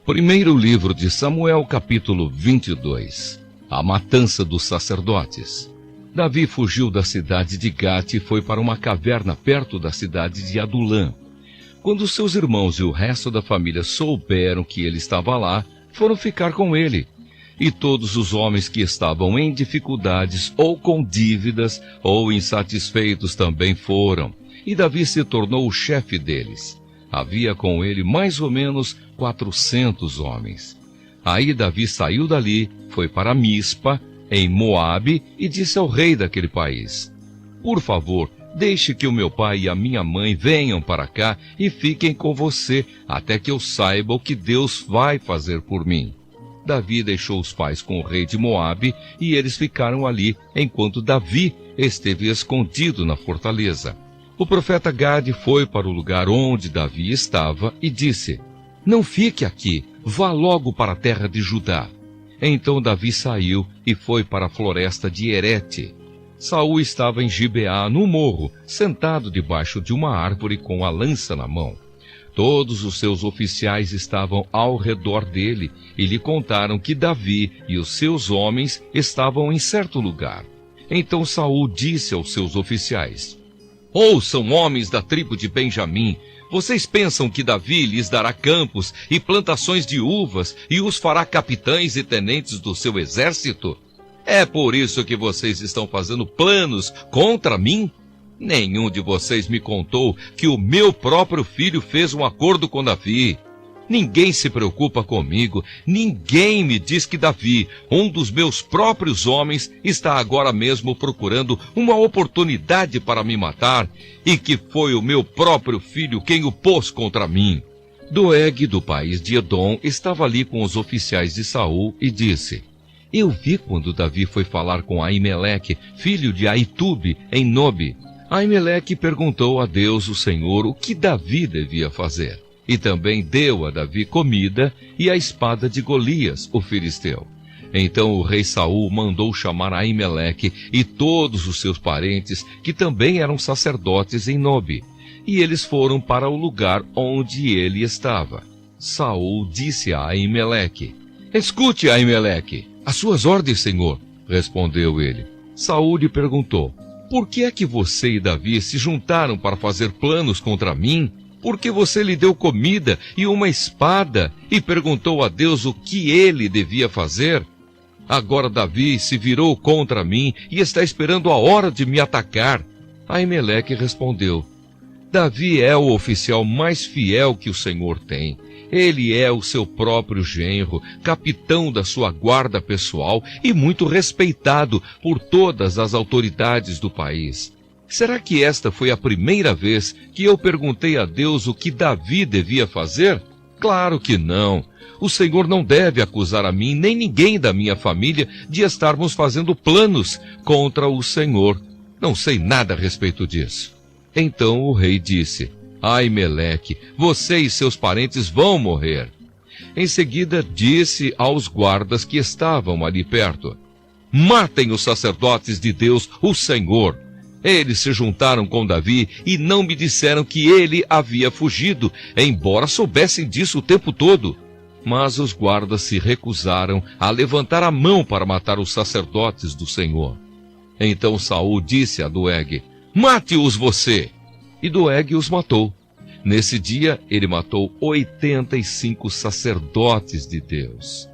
Primeiro livro de Samuel, capítulo 22. A matança dos sacerdotes. Davi fugiu da cidade de Gate e foi para uma caverna perto da cidade de Adulã. Quando seus irmãos e o resto da família souberam que ele estava lá, foram ficar com ele. E todos os homens que estavam em dificuldades, ou com dívidas, ou insatisfeitos também foram. E Davi se tornou o chefe deles. Havia com ele mais ou menos 400 homens. Aí Davi saiu dali, foi para Mispa, em Moabe, e disse ao rei daquele país: Por favor, deixe que o meu pai e a minha mãe venham para cá e fiquem com você, até que eu saiba o que Deus vai fazer por mim. Davi deixou os pais com o rei de Moabe, e eles ficaram ali, enquanto Davi esteve escondido na fortaleza. O profeta Gade foi para o lugar onde Davi estava e disse: Não fique aqui, vá logo para a terra de Judá. Então Davi saiu e foi para a floresta de Herete. Saul estava em Gibeá, no morro, sentado debaixo de uma árvore com a lança na mão. Todos os seus oficiais estavam ao redor dele e lhe contaram que Davi e os seus homens estavam em certo lugar. Então Saul disse aos seus oficiais: Ouçam, homens da tribo de Benjamim, vocês pensam que Davi lhes dará campos e plantações de uvas e os fará capitães e tenentes do seu exército? É por isso que vocês estão fazendo planos contra mim? Nenhum de vocês me contou que o meu próprio filho fez um acordo com Davi. Ninguém se preocupa comigo, ninguém me diz que Davi, um dos meus próprios homens, está agora mesmo procurando uma oportunidade para me matar, e que foi o meu próprio filho quem o pôs contra mim. Doeg, do país de Edom, estava ali com os oficiais de Saul e disse: Eu vi quando Davi foi falar com Aimeleque, filho de Aitube, em Nobe. Aimeleque perguntou a Deus, o Senhor, o que Davi devia fazer. E também deu a Davi comida e a espada de Golias, o filisteu. Então o rei Saul mandou chamar Aimeleque e todos os seus parentes, que também eram sacerdotes em Nobe. E eles foram para o lugar onde ele estava. Saul disse a Aimeleque: Escute, Aimeleque, as suas ordens, senhor, respondeu ele. Saul lhe perguntou: Por que é que você e Davi se juntaram para fazer planos contra mim? Porque você lhe deu comida e uma espada e perguntou a Deus o que ele devia fazer? Agora Davi se virou contra mim e está esperando a hora de me atacar. Aimeleque respondeu: Davi é o oficial mais fiel que o Senhor tem. Ele é o seu próprio genro, capitão da sua guarda pessoal e muito respeitado por todas as autoridades do país. Será que esta foi a primeira vez que eu perguntei a Deus o que Davi devia fazer? Claro que não. O Senhor não deve acusar a mim nem ninguém da minha família de estarmos fazendo planos contra o Senhor. Não sei nada a respeito disso. Então o rei disse: Aimeleque, você e seus parentes vão morrer. Em seguida disse aos guardas que estavam ali perto: Matem os sacerdotes de Deus, o Senhor. Eles se juntaram com Davi e não me disseram que ele havia fugido, embora soubessem disso o tempo todo. Mas os guardas se recusaram a levantar a mão para matar os sacerdotes do Senhor. Então Saul disse a Doeg: Mate-os você! E Doeg os matou. Nesse dia ele matou 85 sacerdotes de Deus.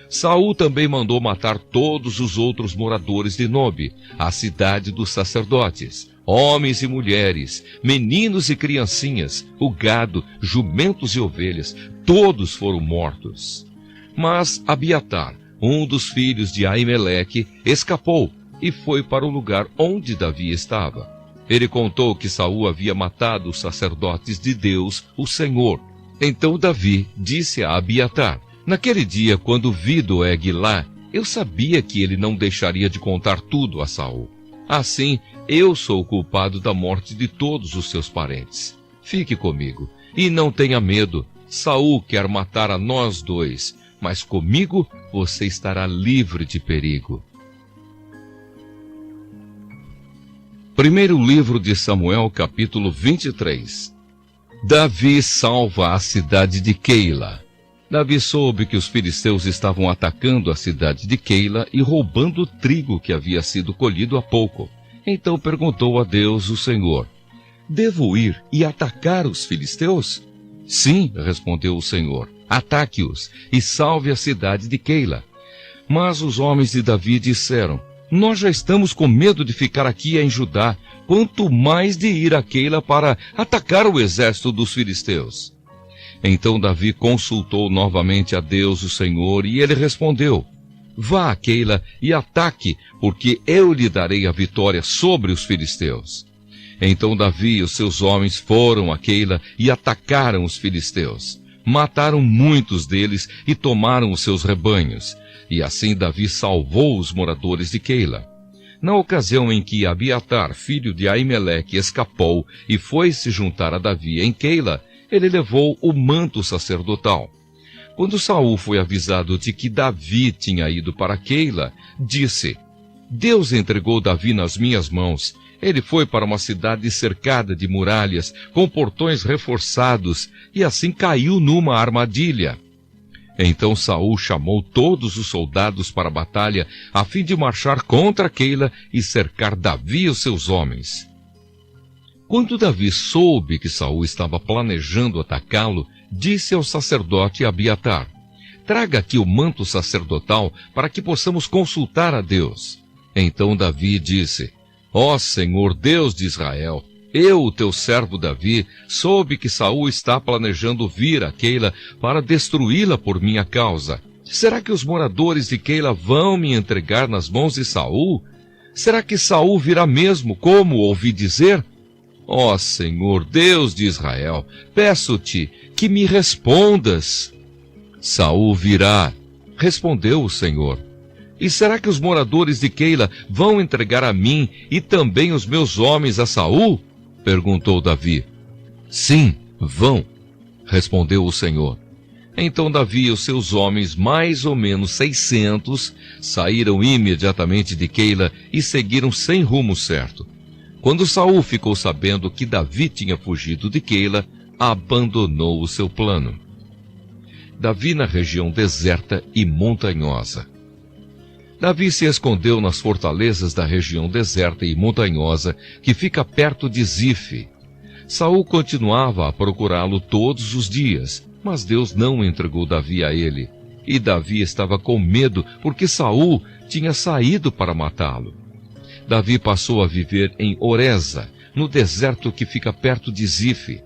Saul também mandou matar todos os outros moradores de Nobe, a cidade dos sacerdotes, homens e mulheres, meninos e criancinhas, o gado, jumentos e ovelhas, todos foram mortos. Mas Abiatar, um dos filhos de Aimeleque, escapou e foi para o lugar onde Davi estava. Ele contou que Saul havia matado os sacerdotes de Deus, o Senhor. Então Davi disse a Abiatar: Naquele dia, quando vi Doeg lá, eu sabia que ele não deixaria de contar tudo a Saul. Assim, eu sou o culpado da morte de todos os seus parentes. Fique comigo e não tenha medo. Saul quer matar a nós dois, mas comigo você estará livre de perigo. Primeiro livro de Samuel, capítulo 23. Davi salva a cidade de Keila. Davi soube que os filisteus estavam atacando a cidade de Keila e roubando o trigo que havia sido colhido há pouco. Então perguntou a Deus, o Senhor: devo ir e atacar os filisteus? Sim, respondeu o Senhor, ataque-os e salve a cidade de Keila. Mas os homens de Davi disseram: nós já estamos com medo de ficar aqui em Judá, quanto mais de ir a Keila para atacar o exército dos filisteus. Então Davi consultou novamente a Deus, o Senhor, e ele respondeu: vá a Keila e ataque, porque eu lhe darei a vitória sobre os filisteus. Então Davi e os seus homens foram a Keila e atacaram os filisteus. Mataram muitos deles e tomaram os seus rebanhos. E assim Davi salvou os moradores de Keila. Na ocasião em que Abiatar, filho de Aimeleque, escapou e foi se juntar a Davi em Keila, ele levou o manto sacerdotal. Quando Saul foi avisado de que Davi tinha ido para Keila, disse: Deus entregou Davi nas minhas mãos. Ele foi para uma cidade cercada de muralhas, com portões reforçados, e assim caiu numa armadilha. Então Saul chamou todos os soldados para a batalha, a fim de marchar contra Keila e cercar Davi e os seus homens. Quando Davi soube que Saul estava planejando atacá-lo, disse ao sacerdote Abiatar: traga aqui o manto sacerdotal para que possamos consultar a Deus. Então Davi disse: ó Senhor Deus de Israel, eu, o teu servo Davi, soube que Saul está planejando vir a Keila para destruí-la por minha causa. Será que os moradores de Keila vão me entregar nas mãos de Saul? Será que Saul virá mesmo, como ouvi dizer? Ó Senhor Deus de Israel, peço-te que me respondas. Saul virá, respondeu o Senhor. E será que os moradores de Keila vão entregar a mim e também os meus homens a Saul? Perguntou Davi. Sim, vão, respondeu o Senhor. Então Davi e os seus homens, mais ou menos 600, saíram imediatamente de Keila e seguiram sem rumo certo. Quando Saul ficou sabendo que Davi tinha fugido de Keila, abandonou o seu plano. Davi na região deserta e montanhosa. Davi se escondeu nas fortalezas da região deserta e montanhosa, que fica perto de Zife. Saul continuava a procurá-lo todos os dias, mas Deus não entregou Davi a ele. E Davi estava com medo, porque Saul tinha saído para matá-lo. Davi passou a viver em Oreza, no deserto que fica perto de Zife.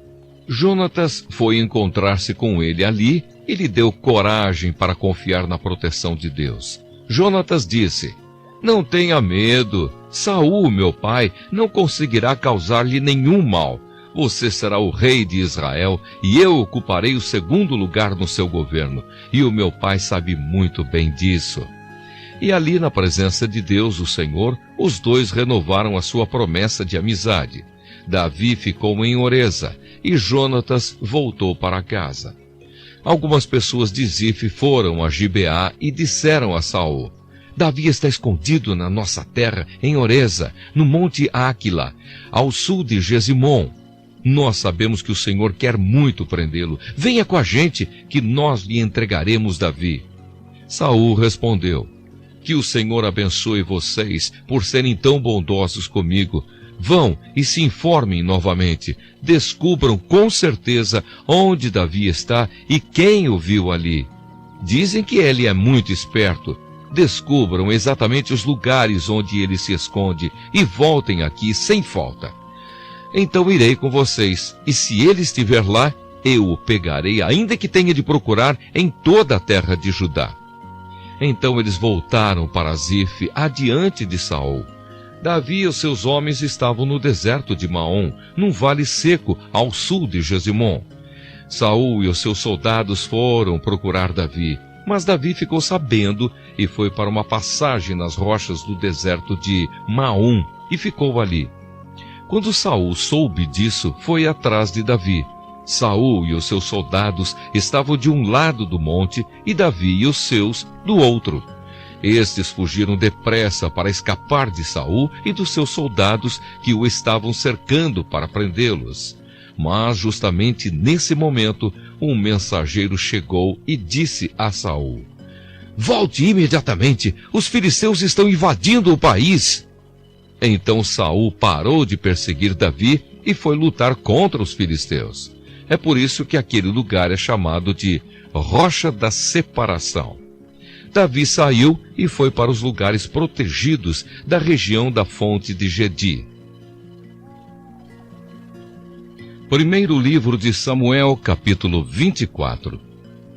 Jonatas foi encontrar-se com ele ali e lhe deu coragem para confiar na proteção de Deus. Jonatas disse: não tenha medo, Saul, meu pai, não conseguirá causar-lhe nenhum mal. Você será o rei de Israel e eu ocuparei o segundo lugar no seu governo. E o meu pai sabe muito bem disso. E ali na presença de Deus, o Senhor, os dois renovaram a sua promessa de amizade. Davi ficou em Oreza e Jonatas voltou para casa. Algumas pessoas de Zife foram a Gibeá e disseram a Saul: Davi está escondido na nossa terra, em Oreza, no monte Áquila, ao sul de Gesimom. Nós sabemos que o Senhor quer muito prendê-lo. Venha com a gente, que nós lhe entregaremos Davi. Saul respondeu: que o Senhor abençoe vocês por serem tão bondosos comigo. Vão e se informem novamente. Descubram com certeza onde Davi está e quem o viu ali. Dizem que ele é muito esperto. Descubram exatamente os lugares onde ele se esconde e voltem aqui sem falta. Então irei com vocês, e se ele estiver lá, eu o pegarei, ainda que tenha de procurar em toda a terra de Judá. Então eles voltaram para Zife, adiante de Saul. Davi e os seus homens estavam no deserto de Maom, num vale seco, ao sul de Gesimom. Saul e os seus soldados foram procurar Davi, mas Davi ficou sabendo e foi para uma passagem nas rochas do deserto de Maom e ficou ali. Quando Saul soube disso, foi atrás de Davi. Saul e os seus soldados estavam de um lado do monte e Davi e os seus do outro. Estes fugiram depressa para escapar de Saul e dos seus soldados que o estavam cercando para prendê-los. Mas justamente nesse momento, um mensageiro chegou e disse a Saul: volte imediatamente, os filisteus estão invadindo o país. Então Saul parou de perseguir Davi e foi lutar contra os filisteus. É por isso que aquele lugar é chamado de Rocha da Separação. Davi saiu e foi para os lugares protegidos da região da fonte de Gedi. Primeiro livro de Samuel, capítulo 24.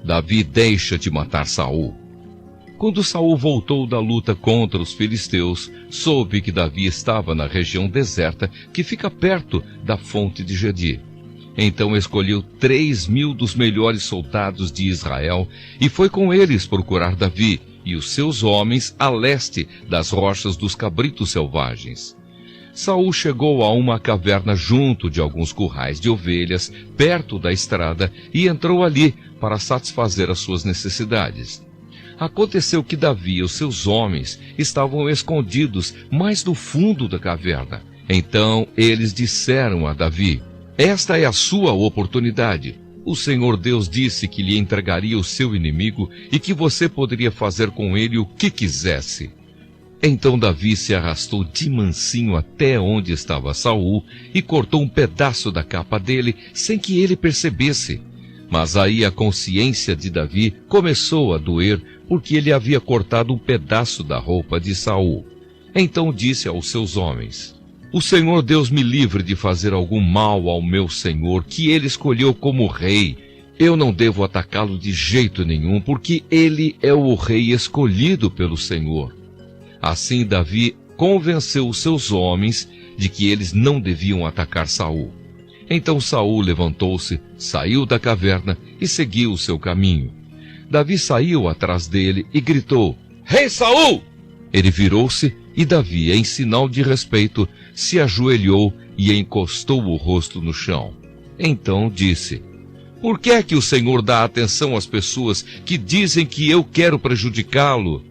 Davi deixa de matar Saul. Quando Saul voltou da luta contra os filisteus, soube que Davi estava na região deserta que fica perto da fonte de Gedi. Então escolheu 3.000 dos melhores soldados de Israel e foi com eles procurar Davi e os seus homens a leste das rochas dos cabritos selvagens. Saul chegou a uma caverna junto de alguns currais de ovelhas, perto da estrada, e entrou ali para satisfazer as suas necessidades. Aconteceu que Davi e os seus homens estavam escondidos mais no fundo da caverna. Então eles disseram a Davi: esta é a sua oportunidade. O Senhor Deus disse que lhe entregaria o seu inimigo e que você poderia fazer com ele o que quisesse. Então Davi se arrastou de mansinho até onde estava Saul e cortou um pedaço da capa dele sem que ele percebesse. Mas aí a consciência de Davi começou a doer porque ele havia cortado um pedaço da roupa de Saul. Então disse aos seus homens: o Senhor Deus me livre de fazer algum mal ao meu senhor, que ele escolheu como rei. Eu não devo atacá-lo de jeito nenhum, porque ele é o rei escolhido pelo Senhor. Assim Davi convenceu os seus homens de que eles não deviam atacar Saul. Então Saul levantou-se, saiu da caverna e seguiu o seu caminho. Davi saiu atrás dele e gritou: Rei Saul! Ele virou-se e Davi, em sinal de respeito, se ajoelhou e encostou o rosto no chão. Então disse: Por que é que o Senhor dá atenção às pessoas que dizem que eu quero prejudicá-lo?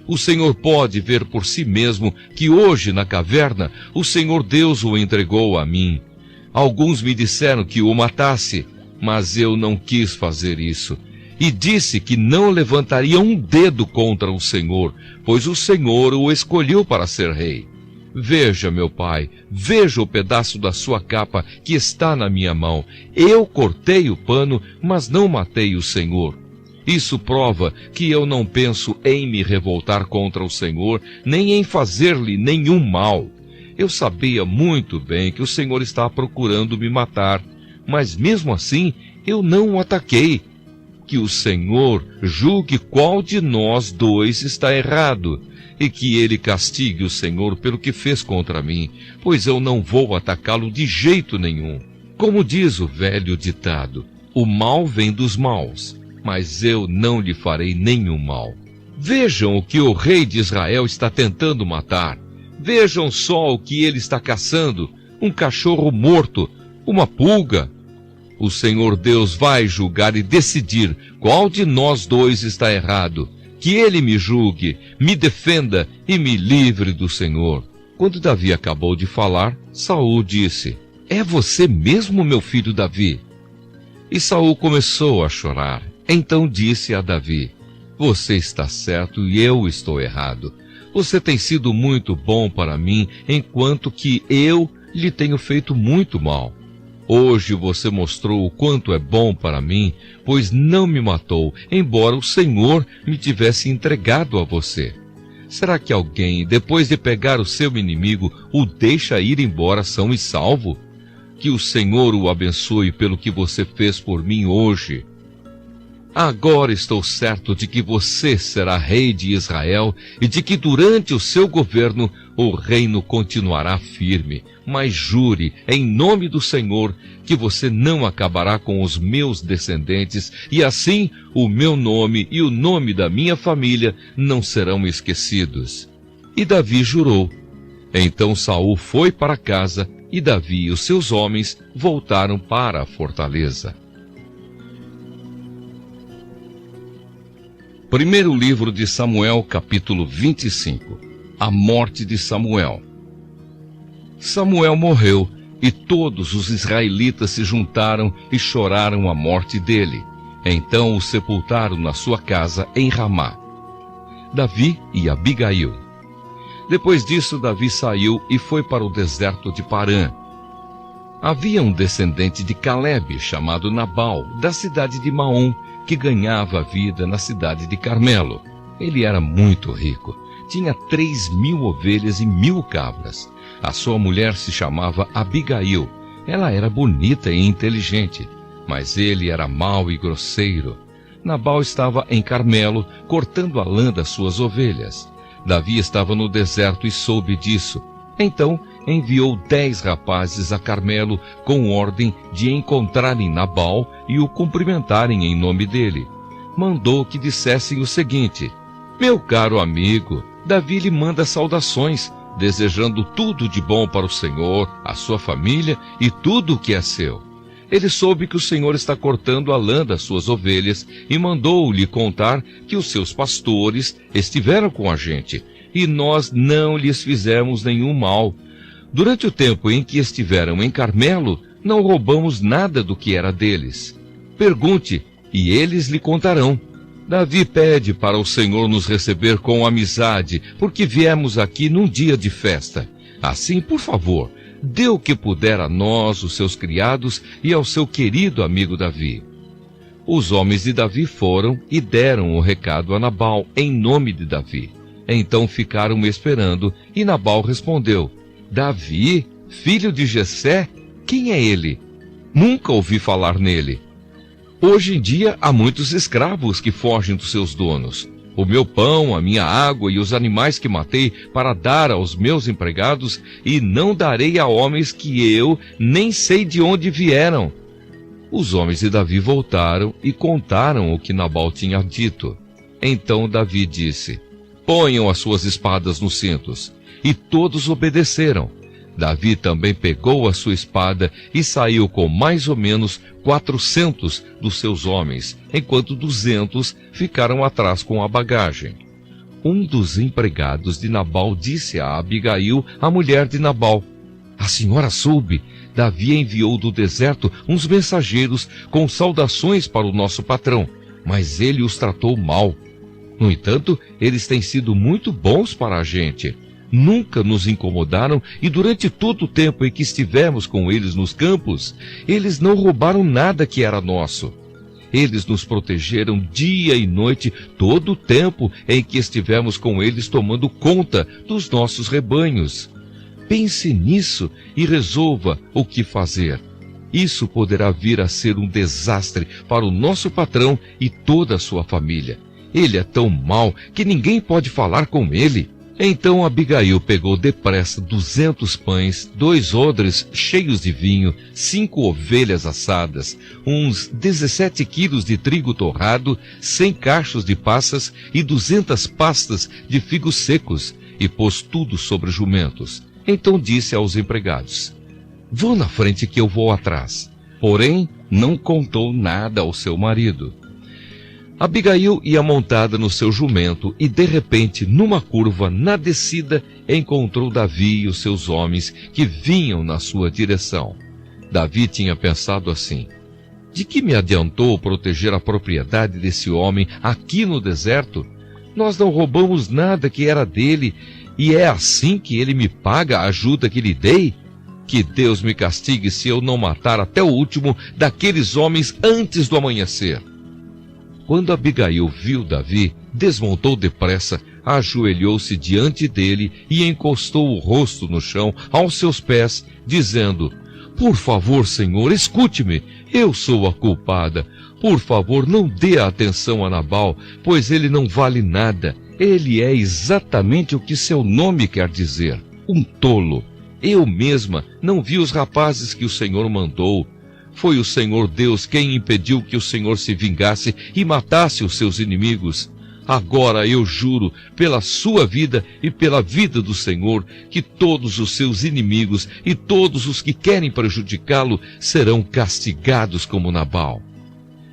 O Senhor pode ver por si mesmo que hoje na caverna o Senhor Deus o entregou a mim. Alguns me disseram que o matasse, mas eu não quis fazer isso. E disse que não levantaria um dedo contra o Senhor, pois o Senhor o escolheu para ser rei. Veja, meu pai, veja o pedaço da sua capa que está na minha mão. Eu cortei o pano, mas não matei o Senhor. Isso prova que eu não penso em me revoltar contra o Senhor, nem em fazer-lhe nenhum mal. Eu sabia muito bem que o Senhor está procurando me matar, mas mesmo assim eu não o ataquei. Que o Senhor julgue qual de nós dois está errado, e que ele castigue o Senhor pelo que fez contra mim, pois eu não vou atacá-lo de jeito nenhum. Como diz o velho ditado, o mal vem dos maus, mas eu não lhe farei nenhum mal. Vejam o que o rei de Israel está tentando matar. Vejam só o que ele está caçando, um cachorro morto, uma pulga. O Senhor Deus vai julgar e decidir qual de nós dois está errado. Que ele me julgue, me defenda e me livre do Senhor. Quando Davi acabou de falar, Saul disse: É você mesmo, meu filho Davi? E Saul começou a chorar. Então disse a Davi: Você está certo e eu estou errado. Você tem sido muito bom para mim, enquanto que eu lhe tenho feito muito mal. Hoje você mostrou o quanto é bom para mim, pois não me matou, embora o Senhor me tivesse entregado a você. Será que alguém, depois de pegar o seu inimigo, o deixa ir embora são e salvo? Que o Senhor o abençoe pelo que você fez por mim hoje. Agora estou certo de que você será rei de Israel e de que durante o seu governo o reino continuará firme. Mas jure, em nome do Senhor, que você não acabará com os meus descendentes, e assim o meu nome e o nome da minha família não serão esquecidos. E Davi jurou. Então Saul foi para casa, e Davi e os seus homens voltaram para a fortaleza. Primeiro livro de Samuel, capítulo 25. A morte de Samuel. Samuel morreu, e todos os israelitas se juntaram e choraram a morte dele. Então o sepultaram na sua casa em Ramá. Davi e Abigail. Depois disso, Davi saiu e foi para o deserto de Parã. Havia um descendente de Calebe, chamado Nabal, da cidade de Maom, que ganhava a vida na cidade de Carmelo. Ele era muito rico. Tinha 3.000 ovelhas e 1.000 cabras. A sua mulher se chamava Abigail. Ela era bonita e inteligente, mas ele era mau e grosseiro. Nabal estava em Carmelo, cortando a lã das suas ovelhas. Davi estava no deserto e soube disso. Então enviou 10 rapazes a Carmelo com ordem de encontrarem Nabal e o cumprimentarem em nome dele. Mandou que dissessem o seguinte: meu caro amigo, Davi lhe manda saudações, desejando tudo de bom para o Senhor, a sua família e tudo o que é seu. Ele soube que o Senhor está cortando a lã das suas ovelhas e mandou-lhe contar que os seus pastores estiveram com a gente e nós não lhes fizemos nenhum mal. Durante o tempo em que estiveram em Carmelo, não roubamos nada do que era deles. Pergunte, e eles lhe contarão. Davi pede para o Senhor nos receber com amizade, porque viemos aqui num dia de festa. Assim, por favor, dê o que puder a nós, os seus criados, e ao seu querido amigo Davi. Os homens de Davi foram e deram o recado a Nabal em nome de Davi. Então ficaram esperando, e Nabal respondeu: Davi, filho de Jessé, quem é ele? Nunca ouvi falar nele. Hoje em dia há muitos escravos que fogem dos seus donos. O meu pão, a minha água e os animais que matei para dar aos meus empregados, e não darei a homens que eu nem sei de onde vieram. Os homens de Davi voltaram e contaram o que Nabal tinha dito. Então Davi disse: ponham as suas espadas nos cintos. E todos obedeceram. Davi também pegou a sua espada e saiu com mais ou menos 400 dos seus homens, enquanto 200 ficaram atrás com a bagagem. Um dos empregados de Nabal disse a Abigail, a mulher de Nabal: a senhora soube, Davi enviou do deserto uns mensageiros com saudações para o nosso patrão, mas ele os tratou mal. No entanto, eles têm sido muito bons para a gente. Nunca nos incomodaram e durante todo o tempo em que estivemos com eles nos campos, eles não roubaram nada que era nosso. Eles nos protegeram dia e noite todo o tempo em que estivemos com eles tomando conta dos nossos rebanhos. Pense nisso e resolva o que fazer. Isso poderá vir a ser um desastre para o nosso patrão e toda a sua família. Ele é tão mau que ninguém pode falar com ele. Então Abigail pegou depressa 200 pães, 2 odres cheios de vinho, 5 ovelhas assadas, uns 17 quilos de trigo torrado, 100 cachos de passas e 200 pastas de figos secos, e pôs tudo sobre jumentos. Então disse aos empregados: vão na frente que eu vou atrás. Porém, não contou nada ao seu marido. Abigail ia montada no seu jumento e, de repente, numa curva, na descida, encontrou Davi e os seus homens que vinham na sua direção. Davi tinha pensado assim: de que me adiantou proteger a propriedade desse homem aqui no deserto? Nós não roubamos nada que era dele, e é assim que ele me paga a ajuda que lhe dei? Que Deus me castigue se eu não matar até o último daqueles homens antes do amanhecer. Quando Abigail viu Davi, desmontou depressa, ajoelhou-se diante dele e encostou o rosto no chão aos seus pés, dizendo: por favor, Senhor, escute-me, eu sou a culpada. Por favor, não dê atenção a Nabal, pois ele não vale nada. Ele é exatamente o que seu nome quer dizer, um tolo. Eu mesma não vi os rapazes que o Senhor mandou. Foi o Senhor Deus quem impediu que o Senhor se vingasse e matasse os seus inimigos. Agora eu juro, pela sua vida e pela vida do Senhor, que todos os seus inimigos e todos os que querem prejudicá-lo serão castigados como Nabal.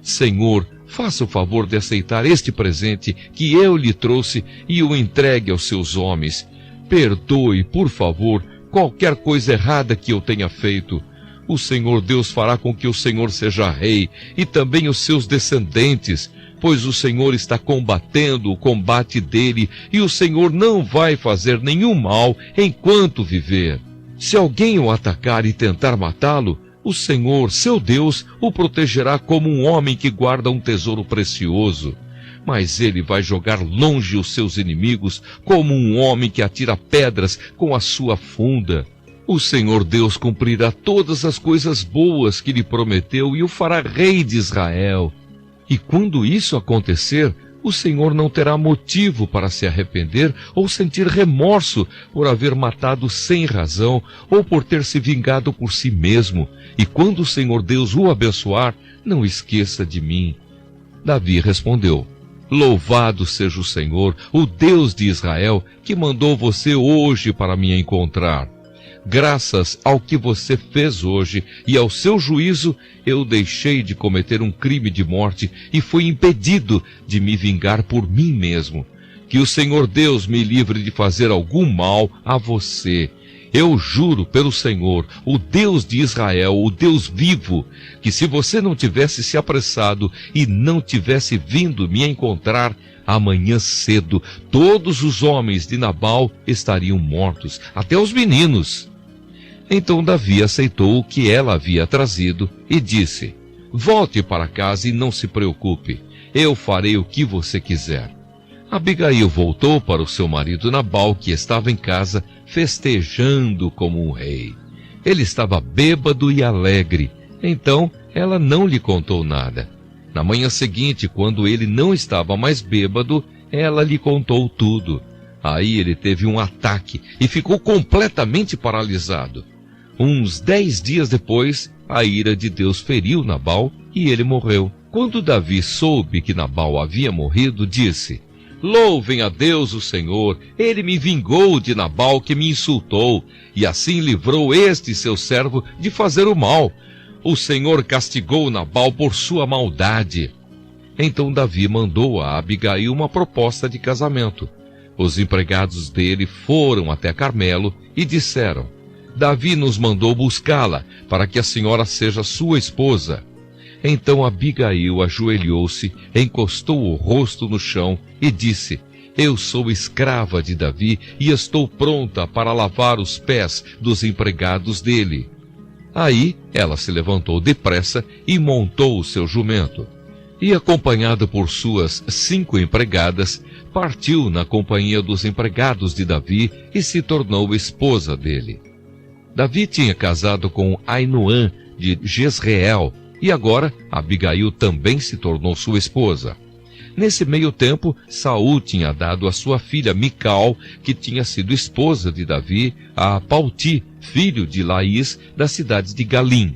Senhor, faça o favor de aceitar este presente que eu lhe trouxe e o entregue aos seus homens. Perdoe, por favor, qualquer coisa errada que eu tenha feito. O Senhor Deus fará com que o Senhor seja rei, e também os seus descendentes, pois o Senhor está combatendo o combate dele, e o Senhor não vai fazer nenhum mal enquanto viver. Se alguém o atacar e tentar matá-lo, o Senhor, seu Deus, o protegerá como um homem que guarda um tesouro precioso. Mas ele vai jogar longe os seus inimigos, como um homem que atira pedras com a sua funda. O Senhor Deus cumprirá todas as coisas boas que lhe prometeu e o fará rei de Israel. E quando isso acontecer, o Senhor não terá motivo para se arrepender ou sentir remorso por haver matado sem razão ou por ter se vingado por si mesmo. E quando o Senhor Deus o abençoar, não esqueça de mim. Davi respondeu: Louvado seja o Senhor, o Deus de Israel, que mandou você hoje para me encontrar. Graças ao que você fez hoje e ao seu juízo, eu deixei de cometer um crime de morte e fui impedido de me vingar por mim mesmo. Que o Senhor Deus me livre de fazer algum mal a você. Eu juro pelo Senhor, o Deus de Israel, o Deus vivo, que se você não tivesse se apressado e não tivesse vindo me encontrar, amanhã cedo todos os homens de Nabal estariam mortos, até os meninos. Então Davi aceitou o que ela havia trazido e disse: Volte para casa e não se preocupe, eu farei o que você quiser. Abigail voltou para o seu marido Nabal, que estava em casa, festejando como um rei. Ele estava bêbado e alegre, então ela não lhe contou nada. Na manhã seguinte, quando ele não estava mais bêbado, ela lhe contou tudo. Aí ele teve um ataque e ficou completamente paralisado. Uns 10 dias depois, a ira de Deus feriu Nabal e ele morreu. Quando Davi soube que Nabal havia morrido, disse: Louvem a Deus o Senhor, ele me vingou de Nabal que me insultou, e assim livrou este seu servo de fazer o mal. O Senhor castigou Nabal por sua maldade. Então Davi mandou a Abigail uma proposta de casamento. Os empregados dele foram até Carmelo e disseram: Davi nos mandou buscá-la, para que a senhora seja sua esposa. Então Abigail ajoelhou-se, encostou o rosto no chão e disse: Eu sou escrava de Davi e estou pronta para lavar os pés dos empregados dele. Aí ela se levantou depressa e montou o seu jumento. E acompanhada por suas 5 empregadas, partiu na companhia dos empregados de Davi e se tornou esposa dele. Davi tinha casado com Ainoã de Jezreel, e agora Abigail também se tornou sua esposa. Nesse meio tempo, Saul tinha dado a sua filha Mical, que tinha sido esposa de Davi, a Palti, filho de Laís, da cidade de Galim.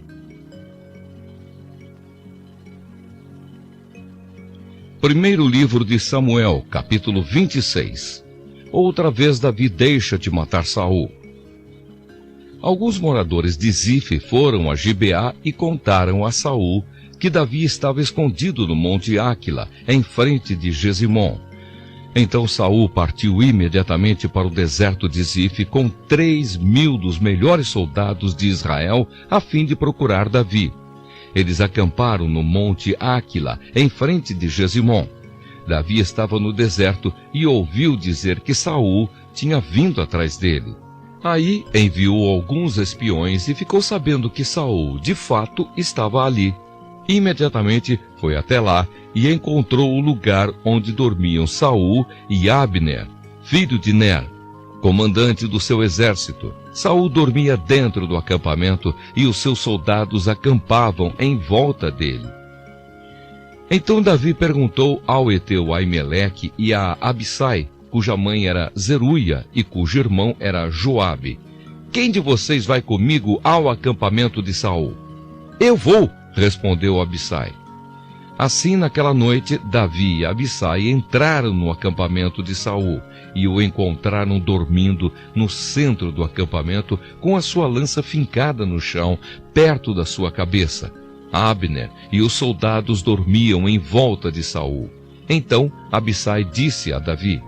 Primeiro livro de Samuel, capítulo 26. Outra vez Davi deixa de matar Saul. Alguns moradores de Zife foram a Gibeá e contaram a Saul que Davi estava escondido no monte Áquila, em frente de Gesimom. Então Saul partiu imediatamente para o deserto de Zife com 3.000 dos melhores soldados de Israel, a fim de procurar Davi. Eles acamparam no monte Áquila, em frente de Gesimom. Davi estava no deserto e ouviu dizer que Saul tinha vindo atrás dele. Aí enviou alguns espiões e ficou sabendo que Saul, de fato, estava ali. Imediatamente foi até lá e encontrou o lugar onde dormiam Saul e Abner, filho de Ner, comandante do seu exército. Saul dormia dentro do acampamento e os seus soldados acampavam em volta dele. Então Davi perguntou ao heteu Aimeleque e a Abissai, cuja mãe era Zeruia e cujo irmão era Joabe: Quem de vocês vai comigo ao acampamento de Saul? Eu vou, respondeu Abissai. Assim, naquela noite, Davi e Abissai entraram no acampamento de Saul e o encontraram dormindo no centro do acampamento, com a sua lança fincada no chão, perto da sua cabeça. Abner e os soldados dormiam em volta de Saul. Então Abissai disse a Davi: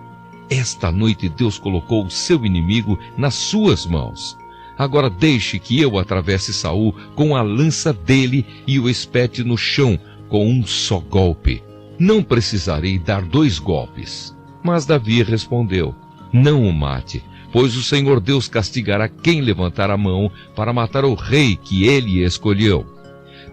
Esta noite Deus colocou o seu inimigo nas suas mãos. Agora deixe que eu atravesse Saul com a lança dele e o espete no chão com um só golpe. Não precisarei dar 2 golpes. Mas Davi respondeu: não o mate, pois o Senhor Deus castigará quem levantar a mão para matar o rei que ele escolheu.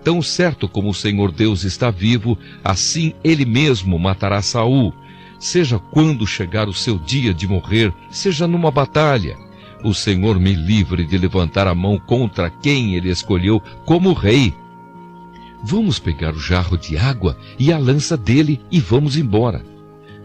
Tão certo como o Senhor Deus está vivo, assim ele mesmo matará Saul, seja quando chegar o seu dia de morrer, seja numa batalha. O Senhor me livre de levantar a mão contra quem ele escolheu como rei. Vamos pegar o jarro de água e a lança dele e vamos embora.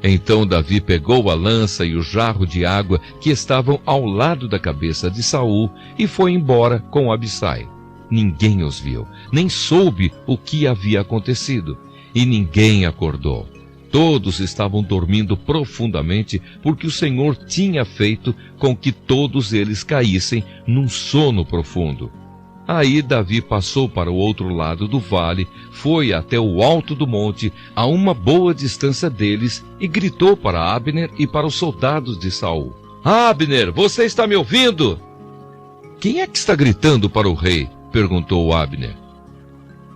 Então Davi pegou a lança e o jarro de água que estavam ao lado da cabeça de Saul e foi embora com Abissai. Ninguém os viu, nem soube o que havia acontecido, e ninguém acordou. Todos estavam dormindo profundamente, porque o Senhor tinha feito com que todos eles caíssem num sono profundo. Aí Davi passou para o outro lado do vale, foi até o alto do monte, a uma boa distância deles, e gritou para Abner e para os soldados de Saul: Abner, você está me ouvindo? Quem é que está gritando para o rei? Perguntou Abner.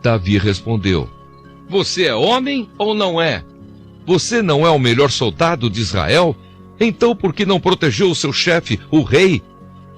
Davi respondeu: você é homem ou não é? Você não é o melhor soldado de Israel? Então por que não protegeu o seu chefe, o rei?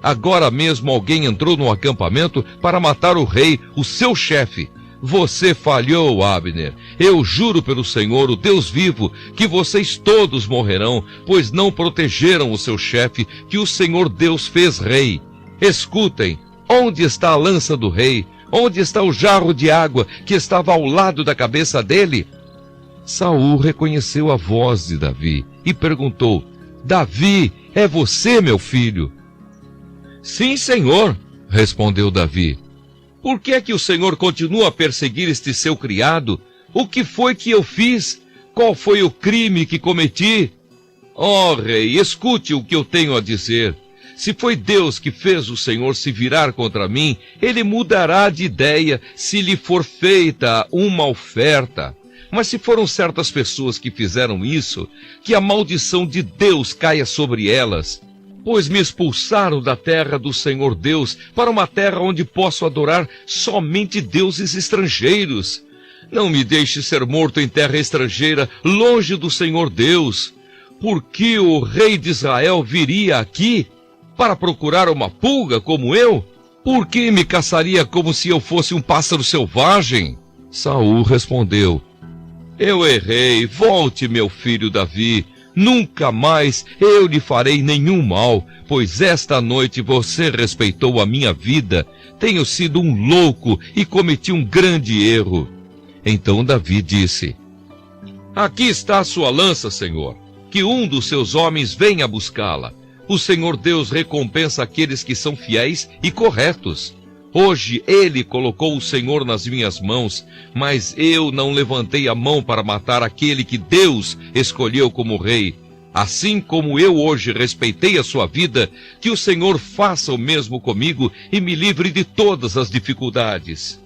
Agora mesmo alguém entrou no acampamento para matar o rei, o seu chefe. Você falhou, Abner. Eu juro pelo Senhor, o Deus vivo, que vocês todos morrerão, pois não protegeram o seu chefe, que o Senhor Deus fez rei. Escutem, onde está a lança do rei? Onde está o jarro de água que estava ao lado da cabeça dele? Saul reconheceu a voz de Davi e perguntou: Davi, é você, meu filho? Sim, senhor, respondeu Davi. Por que é que o Senhor continua a perseguir este seu criado? O que foi que eu fiz? Qual foi o crime que cometi? Ó rei, escute o que eu tenho a dizer. Se foi Deus que fez o Senhor se virar contra mim, ele mudará de ideia se lhe for feita uma oferta. Mas se foram certas pessoas que fizeram isso, que a maldição de Deus caia sobre elas, pois me expulsaram da terra do Senhor Deus para uma terra onde posso adorar somente deuses estrangeiros. Não me deixe ser morto em terra estrangeira, longe do Senhor Deus. Por que o rei de Israel viria aqui para procurar uma pulga como eu? Por que me caçaria como se eu fosse um pássaro selvagem? Saul respondeu: eu errei, volte, meu filho Davi. Nunca mais eu lhe farei nenhum mal, pois esta noite você respeitou a minha vida. Tenho sido um louco e cometi um grande erro. Então Davi disse: aqui está a sua lança, Senhor. Que um dos seus homens venha buscá-la. O Senhor Deus recompensa aqueles que são fiéis e corretos. Hoje ele colocou o Senhor nas minhas mãos, mas eu não levantei a mão para matar aquele que Deus escolheu como rei. Assim como eu hoje respeitei a sua vida, que o Senhor faça o mesmo comigo e me livre de todas as dificuldades.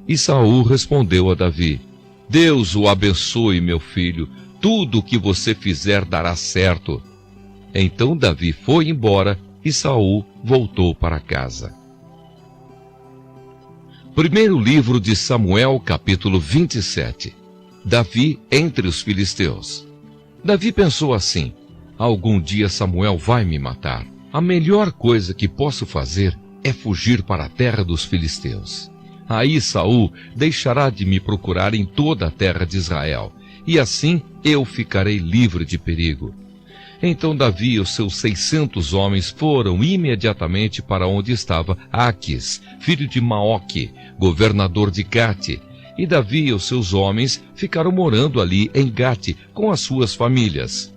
E Saul respondeu a Davi: Deus o abençoe, meu filho. Tudo o que você fizer dará certo. Então Davi foi embora e Saul voltou para casa. Primeiro livro de Samuel, capítulo 27. Davi entre os filisteus. Davi pensou assim: algum dia Samuel vai me matar. A melhor coisa que posso fazer é fugir para a terra dos filisteus. Aí Saul deixará de me procurar em toda a terra de Israel, e assim eu ficarei livre de perigo. Então Davi e os seus 600 homens foram imediatamente para onde estava Aquis, filho de Maoque, governador de Gate. E Davi e os seus homens ficaram morando ali em Gate com as suas famílias.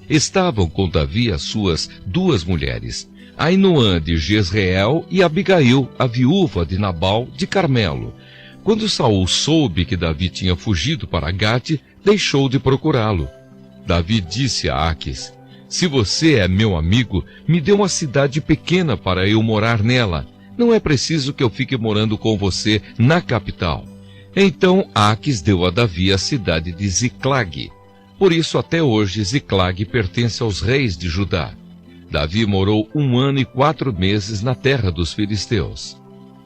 Estavam com Davi as suas 2 mulheres, Ainoã de Jezreel e Abigail, a viúva de Nabal de Carmelo. Quando Saul soube que Davi tinha fugido para Gate, deixou de procurá-lo. Davi disse a Aquis: se você é meu amigo, me dê uma cidade pequena para eu morar nela. Não é preciso que eu fique morando com você na capital. Então Aquis deu a Davi a cidade de Ziclag. Por isso até hoje Ziclag pertence aos reis de Judá. Davi morou 1 ano e 4 meses na terra dos filisteus.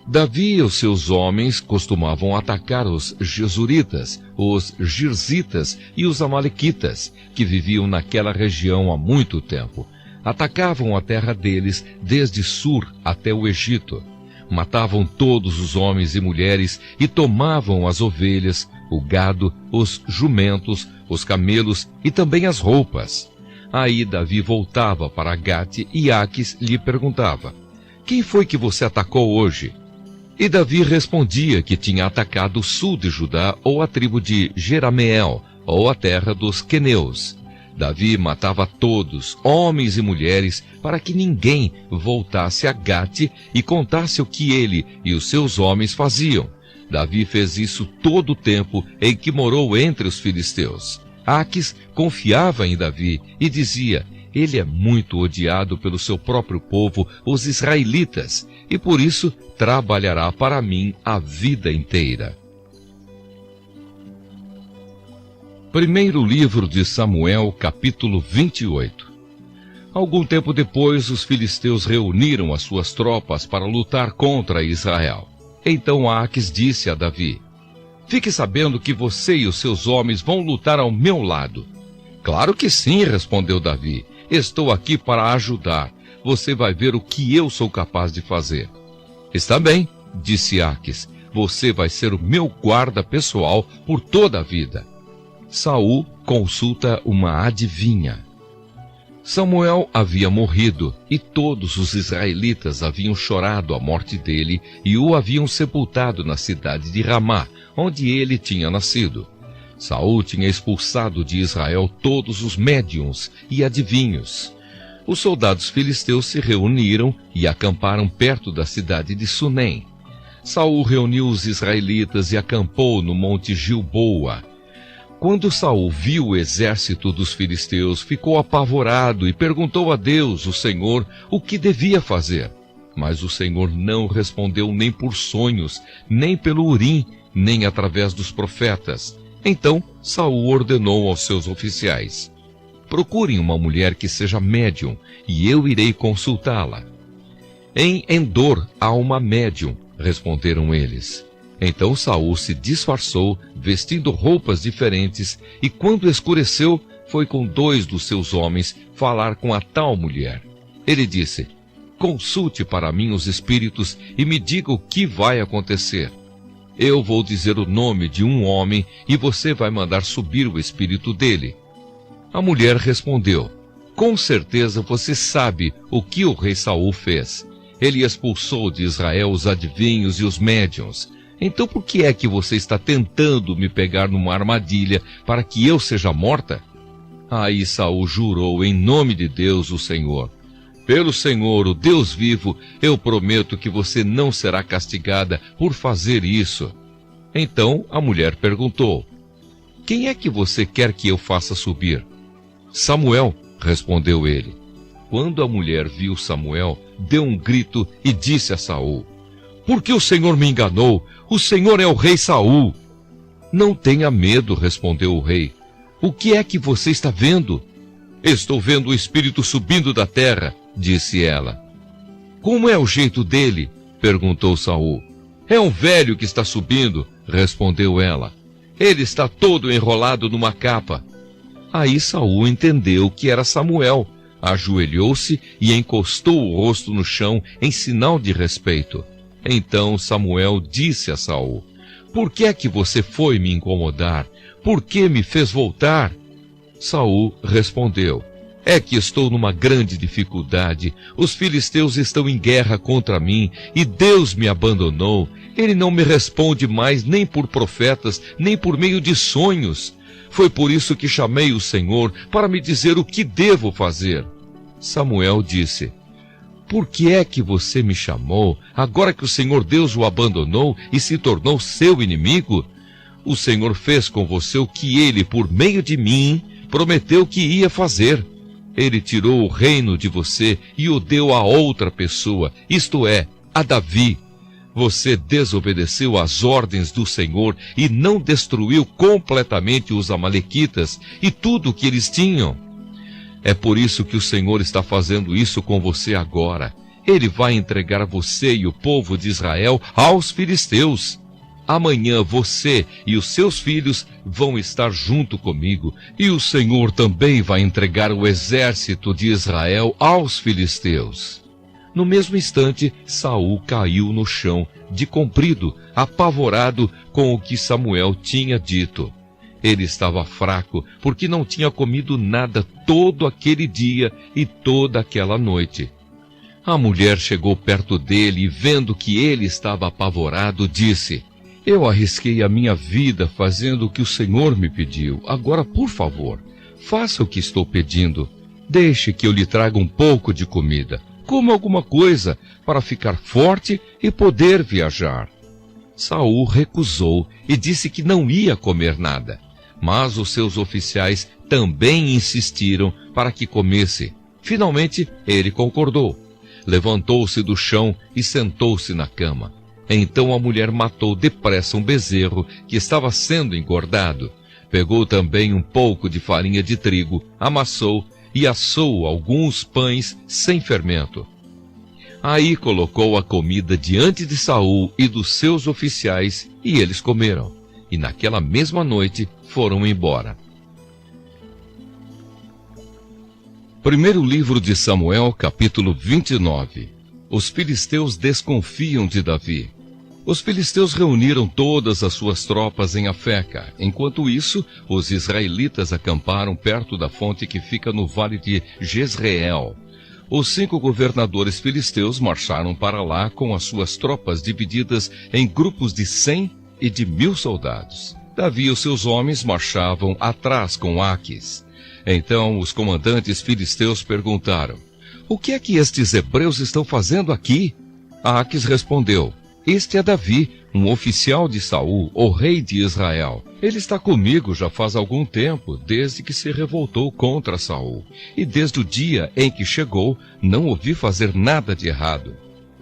Davi e os seus homens costumavam atacar os Gesuritas, os Girzitas e os Amalequitas, que viviam naquela região há muito tempo. Atacavam a terra deles desde Sur até o Egito. Matavam todos os homens e mulheres e tomavam as ovelhas, o gado, os jumentos, os camelos e também as roupas. Aí Davi voltava para Gate e Aquis lhe perguntava: quem foi que você atacou hoje? E Davi respondia que tinha atacado o sul de Judá, ou a tribo de Jerameel, ou a terra dos queneus. Davi matava todos, homens e mulheres, para que ninguém voltasse a Gate e contasse o que ele e os seus homens faziam. Davi fez isso todo o tempo em que morou entre os filisteus. Aquis confiava em Davi e dizia: ele é muito odiado pelo seu próprio povo, os israelitas, e por isso trabalhará para mim a vida inteira. Primeiro livro de Samuel, capítulo 28. Algum tempo depois, os filisteus reuniram as suas tropas para lutar contra Israel. Então Aquis disse a Davi: fique sabendo que você e os seus homens vão lutar ao meu lado. Claro que sim, respondeu Davi. Estou aqui para ajudar. Você vai ver o que eu sou capaz de fazer. Está bem, disse Aquis. Você vai ser o meu guarda pessoal por toda a vida. Saul consulta uma adivinha. Samuel havia morrido e todos os israelitas haviam chorado a morte dele e o haviam sepultado na cidade de Ramá, onde ele tinha nascido. Saul tinha expulsado de Israel todos os médiuns e adivinhos. Os soldados filisteus se reuniram e acamparam perto da cidade de Sunem. Saul reuniu os israelitas e acampou no monte Gilboa. Quando Saul viu o exército dos filisteus, ficou apavorado e perguntou a Deus, o Senhor, o que devia fazer. Mas o Senhor não respondeu nem por sonhos, nem pelo Urim, nem através dos profetas. Então Saul ordenou aos seus oficiais: procurem uma mulher que seja médium, e eu irei consultá-la. Em Endor há uma médium, responderam eles. Então Saul se disfarçou, vestindo roupas diferentes, e quando escureceu, foi com 2 dos seus homens falar com a tal mulher. Ele disse: consulte para mim os espíritos e me diga o que vai acontecer. Eu vou dizer o nome de um homem e você vai mandar subir o espírito dele. A mulher respondeu: com certeza você sabe o que o rei Saul fez. Ele expulsou de Israel os adivinhos e os médiuns. Então por que é que você está tentando me pegar numa armadilha para que eu seja morta? Aí Saul jurou em nome de Deus, o Senhor: pelo Senhor, o Deus vivo, eu prometo que você não será castigada por fazer isso. Então a mulher perguntou: quem é que você quer que eu faça subir? Samuel, respondeu ele. Quando a mulher viu Samuel, deu um grito e disse a Saul: por que o Senhor me enganou? O Senhor é o rei Saul. Não tenha medo, respondeu o rei. O que é que você está vendo? Estou vendo o espírito subindo da terra, disse ela. Como é o jeito dele? Perguntou Saul. É um velho que está subindo, respondeu ela. Ele está todo enrolado numa capa. Aí Saul entendeu que era Samuel, ajoelhou-se e encostou o rosto no chão em sinal de respeito. Então Samuel disse a Saul: por que é que você foi me incomodar? Por que me fez voltar? Saul respondeu: é que estou numa grande dificuldade. Os filisteus estão em guerra contra mim e Deus me abandonou. Ele não me responde mais nem por profetas, nem por meio de sonhos. Foi por isso que chamei o Senhor para me dizer o que devo fazer. Samuel disse: por que é que você me chamou, agora que o Senhor Deus o abandonou e se tornou seu inimigo? O Senhor fez com você o que ele, por meio de mim, prometeu que ia fazer. Ele tirou o reino de você e o deu a outra pessoa, isto é, a Davi. Você desobedeceu às ordens do Senhor e não destruiu completamente os amalequitas e tudo o que eles tinham. É por isso que o Senhor está fazendo isso com você agora. Ele vai entregar você e o povo de Israel aos filisteus. Amanhã você e os seus filhos vão estar junto comigo, e o Senhor também vai entregar o exército de Israel aos filisteus. No mesmo instante, Saul caiu no chão, de comprido, apavorado com o que Samuel tinha dito. Ele estava fraco, porque não tinha comido nada todo aquele dia e toda aquela noite. A mulher chegou perto dele e, vendo que ele estava apavorado, disse: Eu arrisquei a minha vida fazendo o que o Senhor me pediu. Agora, por favor, faça o que estou pedindo. Deixe que eu lhe traga um pouco de comida. Coma alguma coisa para ficar forte e poder viajar. Saul recusou e disse que não ia comer nada. Mas os seus oficiais também insistiram para que comesse. Finalmente, ele concordou. Levantou-se do chão e sentou-se na cama. Então a mulher matou depressa um bezerro que estava sendo engordado. Pegou também um pouco de farinha de trigo, amassou e assou alguns pães sem fermento. Aí colocou a comida diante de Saul e dos seus oficiais, e eles comeram. E naquela mesma noite foram embora. Primeiro livro de Samuel, capítulo 29. Os filisteus desconfiam de Davi. Os filisteus reuniram todas as suas tropas em Afeca. Enquanto isso, os israelitas acamparam perto da fonte que fica no vale de Jezreel. Os 5 governadores filisteus marcharam para lá com as suas tropas divididas em grupos de 100 e de 1000 soldados. Davi e os seus homens marchavam atrás com Aquis. Então os comandantes filisteus perguntaram: O que é que estes hebreus estão fazendo aqui? Aquis respondeu: Este é Davi, um oficial de Saul, o rei de Israel. Ele está comigo já faz algum tempo, desde que se revoltou contra Saul. E desde o dia em que chegou, não ouvi fazer nada de errado.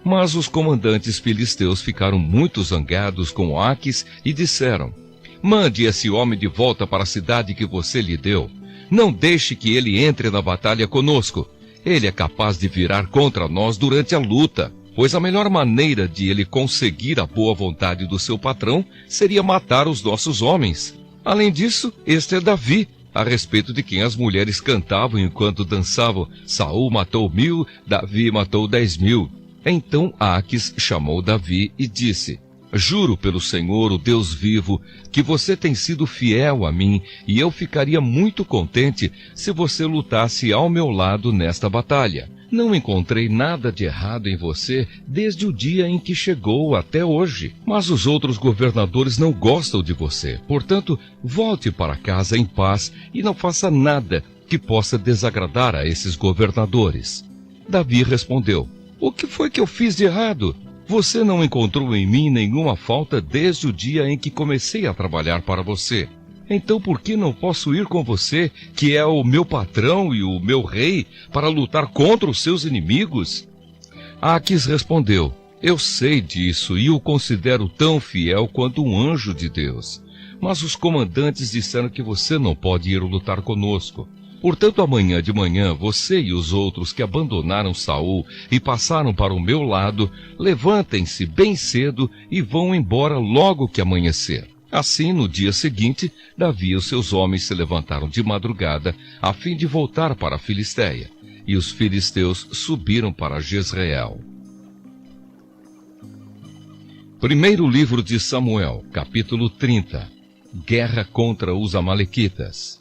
Mas os comandantes filisteus ficaram muito zangados com Aquis e disseram: Mande esse homem de volta para a cidade que você lhe deu. Não deixe que ele entre na batalha conosco. Ele é capaz de virar contra nós durante a luta, pois a melhor maneira de ele conseguir a boa vontade do seu patrão seria matar os nossos homens. Além disso, este é Davi, a respeito de quem as mulheres cantavam enquanto dançavam: Saul matou 1000, Davi matou 10.000. Então Aquis chamou Davi e disse: Juro pelo Senhor, o Deus vivo, que você tem sido fiel a mim, e eu ficaria muito contente se você lutasse ao meu lado nesta batalha. Não encontrei nada de errado em você desde o dia em que chegou até hoje. Mas os outros governadores não gostam de você. Portanto, volte para casa em paz e não faça nada que possa desagradar a esses governadores. Davi respondeu: O que foi que eu fiz de errado? Você não encontrou em mim nenhuma falta desde o dia em que comecei a trabalhar para você. Então por que não posso ir com você, que é o meu patrão e o meu rei, para lutar contra os seus inimigos? Aquis respondeu: Eu sei disso e o considero tão fiel quanto um anjo de Deus. Mas os comandantes disseram que você não pode ir lutar conosco. Portanto, amanhã de manhã, você e os outros que abandonaram Saul e passaram para o meu lado, levantem-se bem cedo e vão embora logo que amanhecer. Assim, no dia seguinte, Davi e os seus homens se levantaram de madrugada, a fim de voltar para a Filistéia. E os filisteus subiram para Jezreel. Primeiro livro de Samuel, capítulo 30. Guerra contra os amalequitas.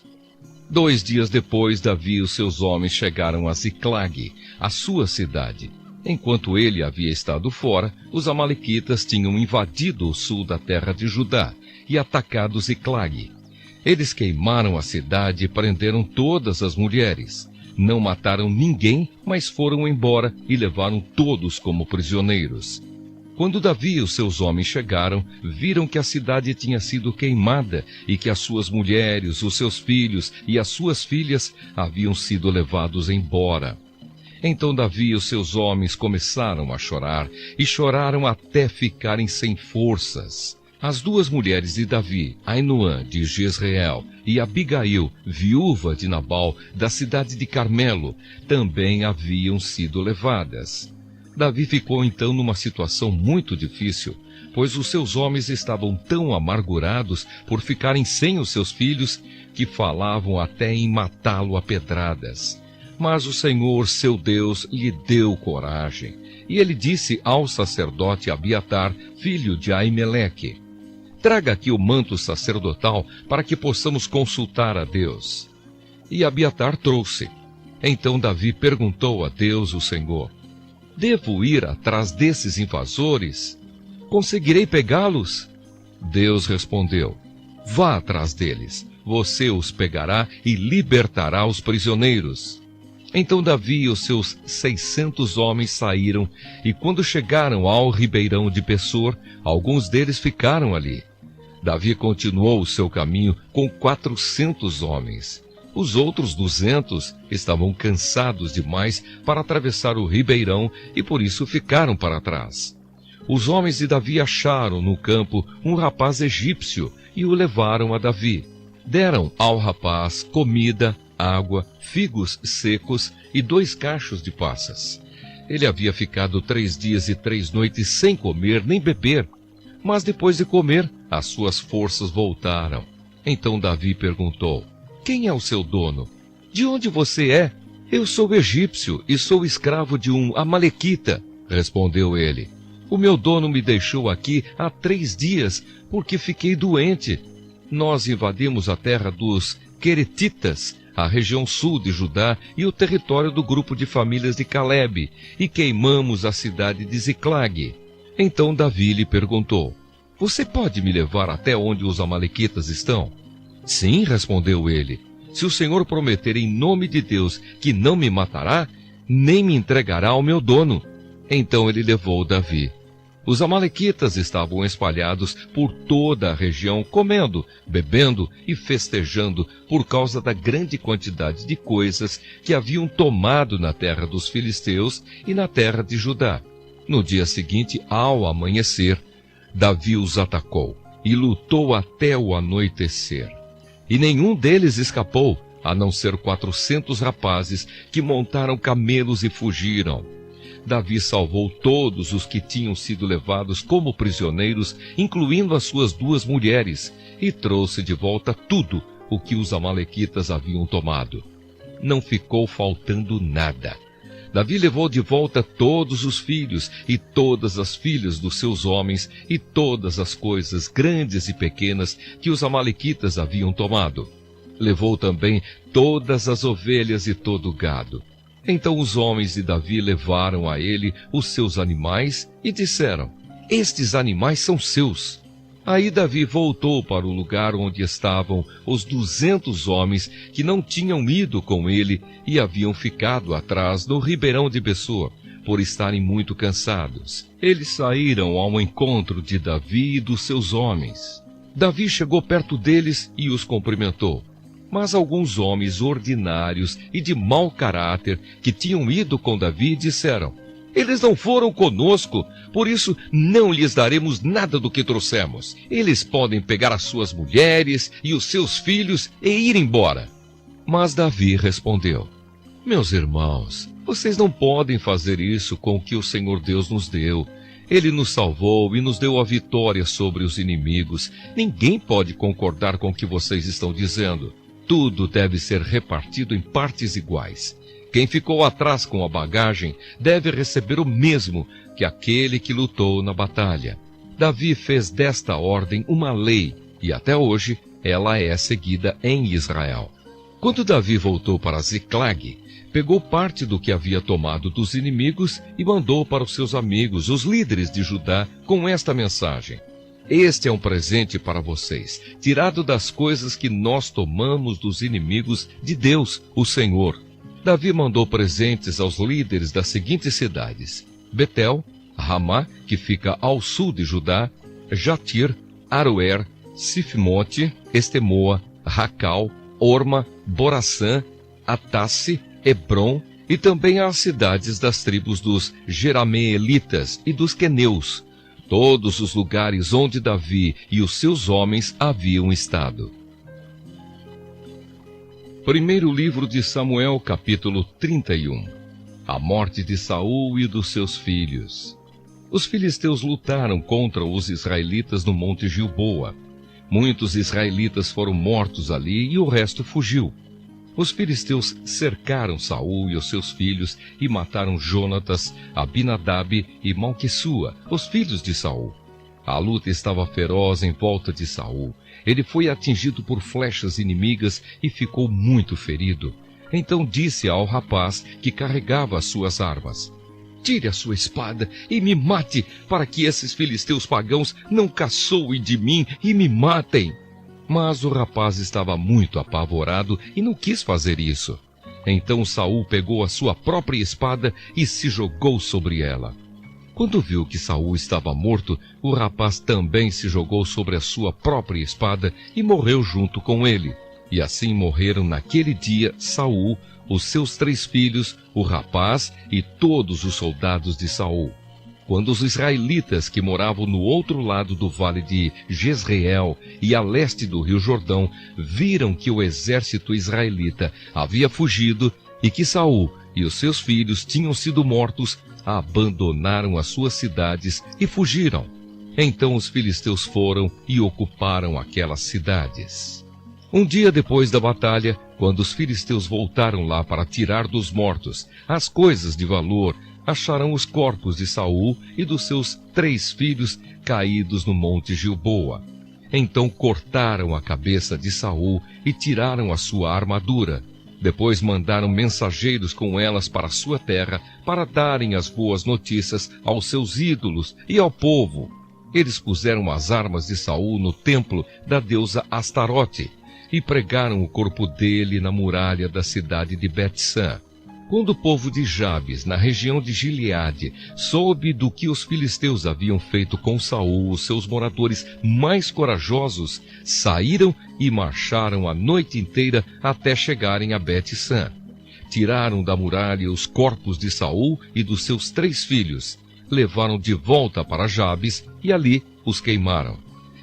2 dias depois, Davi e os seus homens chegaram a Ziclag, a sua cidade. Enquanto ele havia estado fora, os amalequitas tinham invadido o sul da terra de Judá e atacado Ziclag. Eles queimaram a cidade e prenderam todas as mulheres. Não mataram ninguém, mas foram embora e levaram todos como prisioneiros. Quando Davi e os seus homens chegaram, viram que a cidade tinha sido queimada e que as suas mulheres, os seus filhos e as suas filhas haviam sido levados embora. Então Davi e os seus homens começaram a chorar, e choraram até ficarem sem forças. As duas mulheres de Davi, Ainoã de Jezreel e Abigail, viúva de Nabal, da cidade de Carmelo, também haviam sido levadas. Davi ficou então numa situação muito difícil, pois os seus homens estavam tão amargurados por ficarem sem os seus filhos, que falavam até em matá-lo a pedradas. Mas o Senhor, seu Deus, lhe deu coragem, e ele disse ao sacerdote Abiatar, filho de Aimeleque: traga aqui o manto sacerdotal para que possamos consultar a Deus. E Abiatar trouxe. Então Davi perguntou a Deus, o Senhor: devo ir atrás desses invasores? Conseguirei pegá-los? Deus respondeu: vá atrás deles, você os pegará e libertará os prisioneiros. Então Davi e os seus 600 homens saíram, e quando chegaram ao ribeirão de Pessor, alguns deles ficaram ali. Davi continuou o seu caminho com 400 homens. Os outros 200 estavam cansados demais para atravessar o ribeirão e por isso ficaram para trás. Os homens de Davi acharam no campo um rapaz egípcio e o levaram a Davi. Deram ao rapaz comida, água, figos secos e 2 cachos de passas. Ele havia ficado 3 dias e 3 noites sem comer nem beber, mas depois de comer, as suas forças voltaram. Então Davi perguntou: quem é o seu dono? De onde você é? Eu sou egípcio e sou escravo de um amalequita, respondeu ele. O meu dono me deixou aqui há 3 dias, porque fiquei doente. Nós invadimos a terra dos Queretitas, a região sul de Judá e o território do grupo de famílias de Calebe, e queimamos a cidade de Ziclague. Então Davi lhe perguntou: você pode me levar até onde os amalequitas estão? Sim, respondeu ele. Se o Senhor prometer em nome de Deus que não me matará, nem me entregará ao meu dono. Então ele levou Davi. Os amalequitas estavam espalhados por toda a região, comendo, bebendo e festejando por causa da grande quantidade de coisas que haviam tomado na terra dos filisteus e na terra de Judá. No dia seguinte, ao amanhecer, Davi os atacou e lutou até o anoitecer. E nenhum deles escapou, a não ser 400 rapazes que montaram camelos e fugiram. Davi salvou todos os que tinham sido levados como prisioneiros, incluindo as suas 2 mulheres, e trouxe de volta tudo o que os amalequitas haviam tomado. Não ficou faltando nada. Davi levou de volta todos os filhos e todas as filhas dos seus homens e todas as coisas grandes e pequenas que os amalequitas haviam tomado. Levou também todas as ovelhas e todo o gado. Então os homens de Davi levaram a ele os seus animais e disseram: estes animais são seus. Aí Davi voltou para o lugar onde estavam os 200 homens que não tinham ido com ele e haviam ficado atrás no ribeirão de Pessor, por estarem muito cansados. Eles saíram ao encontro de Davi e dos seus homens. Davi chegou perto deles e os cumprimentou. Mas alguns homens ordinários e de mau caráter que tinham ido com Davi disseram: eles não foram conosco, por isso não lhes daremos nada do que trouxemos. Eles podem pegar as suas mulheres e os seus filhos e ir embora. Mas Davi respondeu: meus irmãos, vocês não podem fazer isso com o que o Senhor Deus nos deu. Ele nos salvou e nos deu a vitória sobre os inimigos. Ninguém pode concordar com o que vocês estão dizendo. Tudo deve ser repartido em partes iguais. Quem ficou atrás com a bagagem deve receber o mesmo que aquele que lutou na batalha. Davi fez desta ordem uma lei, e até hoje ela é seguida em Israel. Quando Davi voltou para Ziclague, pegou parte do que havia tomado dos inimigos e mandou para os seus amigos, os líderes de Judá, com esta mensagem: este é um presente para vocês, tirado das coisas que nós tomamos dos inimigos de Deus, o Senhor. Davi mandou presentes aos líderes das seguintes cidades: Betel, Ramá, que fica ao sul de Judá, Jatir, Aroer, Sifmote, Estemoa, Racal, Orma, Boraçã, Atasse, Hebrom, e também às cidades das tribos dos Jerameelitas e dos Queneus. todos os lugares onde Davi e os seus homens haviam estado. Primeiro livro de Samuel, capítulo 31. A morte de Saul e dos seus filhos. Os filisteus lutaram contra os israelitas no monte Gilboa. Muitos israelitas foram mortos ali e o resto fugiu. Os filisteus cercaram Saul e os seus filhos e mataram Jonatas, Abinadab e Malquissua, os filhos de Saul. A luta estava feroz em volta de Saul. Ele foi atingido por flechas inimigas e ficou muito ferido. Então disse ao rapaz que carregava as suas armas: tire a sua espada e me mate, para que esses filisteus pagãos não caçoem de mim e me matem. Mas o rapaz estava muito apavorado e não quis fazer isso. Então Saul pegou a sua própria espada e se jogou sobre ela. Quando viu que Saul estava morto, o rapaz também se jogou sobre a sua própria espada e morreu junto com ele. E assim morreram naquele dia Saul, os seus 3 filhos, o rapaz e todos os soldados de Saul. Quando os israelitas que moravam no outro lado do vale de Jezreel e a leste do rio Jordão viram que o exército israelita havia fugido e que Saul e os seus filhos tinham sido mortos, abandonaram as suas cidades e fugiram. Então os filisteus foram e ocuparam aquelas cidades. Um dia depois da batalha, quando os filisteus voltaram lá para tirar dos mortos as coisas de valor, acharam os corpos de Saul e dos seus 3 filhos caídos no monte Gilboa. Então cortaram a cabeça de Saul e tiraram a sua armadura. Depois mandaram mensageiros com elas para a sua terra para darem as boas notícias aos seus ídolos e ao povo. Eles puseram as armas de Saul no templo da deusa Astarote e pregaram o corpo dele na muralha da cidade de Bet-San. Quando o povo de Jabes, na região de Gileade, soube do que os filisteus haviam feito com Saul, os seus moradores mais corajosos saíram e marcharam a noite inteira até chegarem a Bet-San. Tiraram da muralha os corpos de Saul e dos seus 3 filhos, levaram de volta para Jabes e ali os queimaram.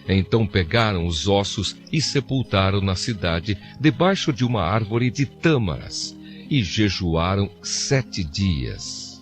Então pegaram os ossos e sepultaram na cidade, debaixo de uma árvore de tâmaras, e jejuaram 7 dias.